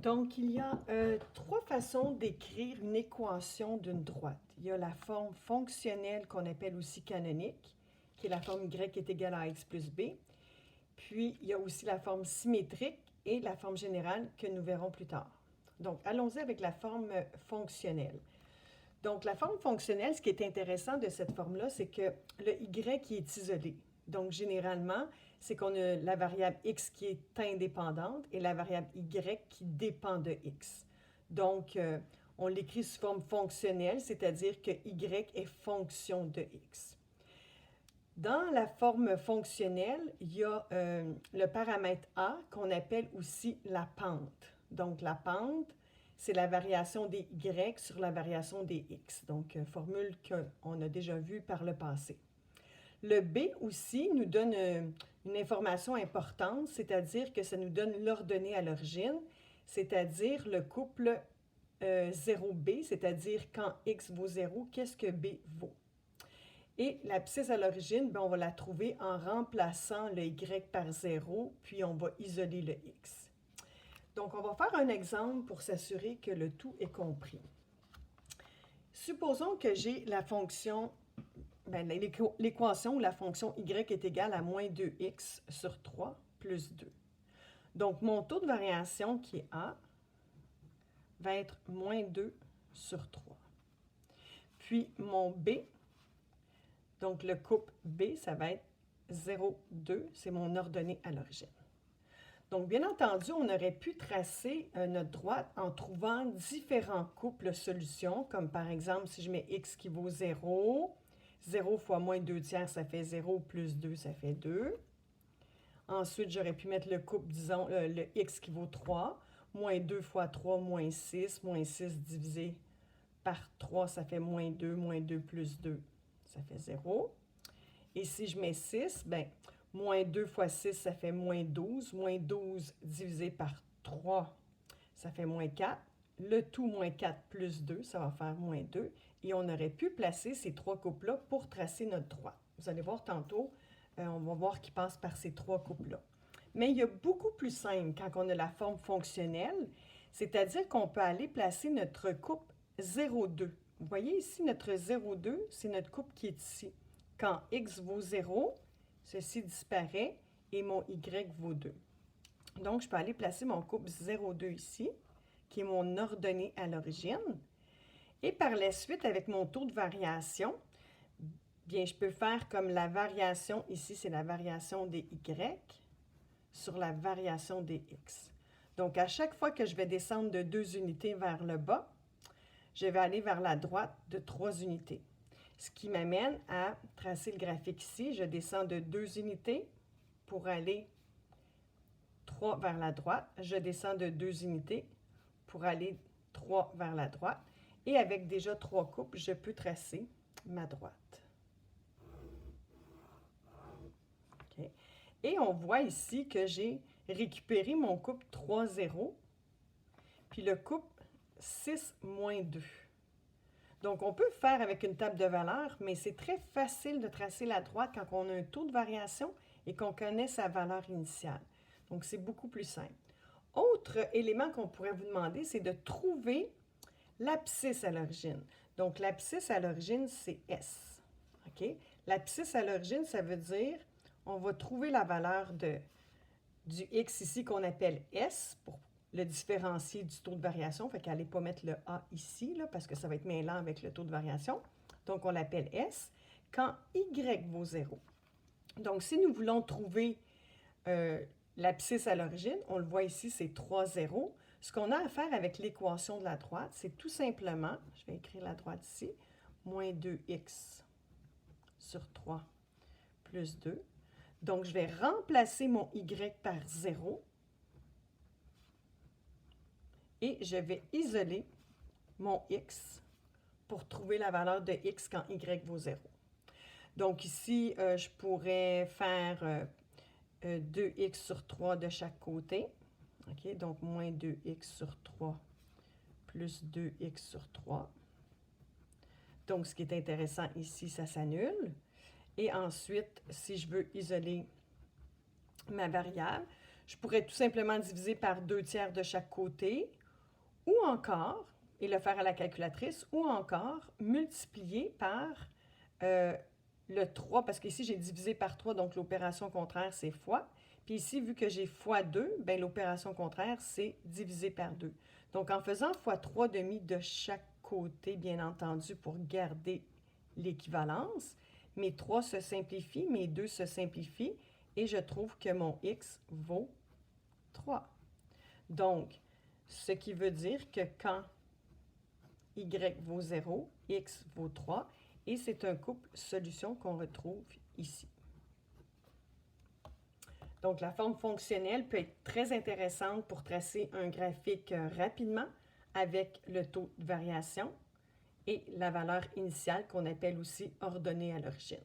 Donc, il y a trois façons d'écrire une équation d'une droite. Il y a la forme fonctionnelle qu'on appelle aussi canonique, qui est la forme y est égale à x plus b. Puis, il y a aussi la forme symétrique et la forme générale que nous verrons plus tard. Donc, allons-y avec la forme fonctionnelle. Donc, la forme fonctionnelle, ce qui est intéressant de cette forme-là, c'est que le y est isolé. Donc, généralement, c'est qu'on a la variable x qui est indépendante et la variable y qui dépend de x. Donc, on l'écrit sous forme fonctionnelle, c'est-à-dire que y est fonction de x. Dans la forme fonctionnelle, il y a le paramètre a qu'on appelle aussi la pente. Donc, la pente, c'est la variation des y sur la variation des x. Donc, formule qu'on a déjà vue par le passé. Le b aussi nous donne une information importante, c'est-à-dire que ça nous donne l'ordonnée à l'origine, c'est-à-dire le couple 0b, c'est-à-dire quand x vaut 0, qu'est-ce que b vaut. Et l'abscisse à l'origine, on va la trouver en remplaçant le y par 0, puis on va isoler le x. Donc, on va faire un exemple pour s'assurer que le tout est compris. Supposons que j'ai la fonction, l'équation où la fonction y est égale à moins 2x sur 3 plus 2. Donc, mon taux de variation qui est a va être moins 2 sur 3. Puis, mon b, donc le couple b, ça va être 0, 2, c'est mon ordonnée à l'origine. Donc, bien entendu, on aurait pu tracer notre droite en trouvant différents couples solutions, comme par exemple, si je mets x qui vaut 0, 0 fois moins 2 tiers, ça fait 0, plus 2, ça fait 2. Ensuite, j'aurais pu mettre le couple, disons, le x qui vaut 3, moins 2 fois 3, moins 6 divisé par 3, ça fait moins 2 plus 2, ça fait 0. Et si je mets 6, moins 2 fois 6, ça fait moins 12. Moins 12 divisé par 3, ça fait moins 4. Le tout moins 4 plus 2, ça va faire moins 2. Et on aurait pu placer ces trois couples-là pour tracer notre droite. Vous allez voir tantôt, on va voir qui passe par ces trois couples-là. Mais il y a beaucoup plus simple quand on a la forme fonctionnelle, c'est-à-dire qu'on peut aller placer notre couple 0,2. Vous voyez ici, notre 0,2, c'est notre couple qui est ici. Quand x vaut 0, ceci disparaît et mon y vaut 2. Donc, je peux aller placer mon couple 0,2 ici, qui est mon ordonnée à l'origine. Et par la suite, avec mon taux de variation, bien, je peux faire comme la variation, ici, c'est la variation des y sur la variation des x. Donc, à chaque fois que je vais descendre de 2 unités vers le bas, je vais aller vers la droite de 3 unités. Ce qui m'amène à tracer le graphique ici. Je descends de 2 unités pour aller 3 vers la droite. Je descends de 2 unités pour aller 3 vers la droite. Et avec déjà 3 couples, je peux tracer ma droite. Okay. Et on voit ici que j'ai récupéré mon couple 3, 0, puis le couple 6, moins 2. Donc, on peut faire avec une table de valeur, mais c'est très facile de tracer la droite quand on a un taux de variation et qu'on connaît sa valeur initiale. Donc, c'est beaucoup plus simple. Autre élément qu'on pourrait vous demander, c'est de trouver l'abscisse à l'origine. Donc, l'abscisse à l'origine, c'est S. OK? L'abscisse à l'origine, ça veut dire, on va trouver la valeur du x ici qu'on appelle S pour le différencier du taux de variation. Fait qu'allez pas mettre le A ici, là, parce que ça va être mêlant avec le taux de variation. Donc, on l'appelle S quand Y vaut 0. Donc, si nous voulons trouver l'abscisse à l'origine, on le voit ici, c'est 3, 0. Ce qu'on a à faire avec l'équation de la droite, c'est tout simplement, je vais écrire la droite ici, moins 2x sur 3 plus 2. Donc, je vais remplacer mon y par 0. Et je vais isoler mon x pour trouver la valeur de x quand y vaut 0. Donc ici, je pourrais faire 2x sur 3 de chaque côté. OK, donc moins 2x sur 3 plus 2x sur 3. Donc, ce qui est intéressant ici, ça s'annule. Et ensuite, si je veux isoler ma variable, Je pourrais tout simplement diviser par 2/3 de chaque côté, ou encore, et le faire à la calculatrice, ou encore multiplier par le 3, parce qu'ici j'ai divisé par 3, donc l'opération contraire c'est fois. Puis ici, vu que j'ai fois 2, ben, l'opération contraire c'est diviser par 2. Donc en faisant fois 3/2 de chaque côté, bien entendu, pour garder l'équivalence, mes 3 se simplifient, mes 2 se simplifient, et je trouve que mon x vaut 3. Donc, ce qui veut dire que quand y vaut 0, x vaut 3, et c'est un couple solution qu'on retrouve ici. Donc, la forme fonctionnelle peut être très intéressante pour tracer un graphique rapidement avec le taux de variation et la valeur initiale qu'on appelle aussi ordonnée à l'origine.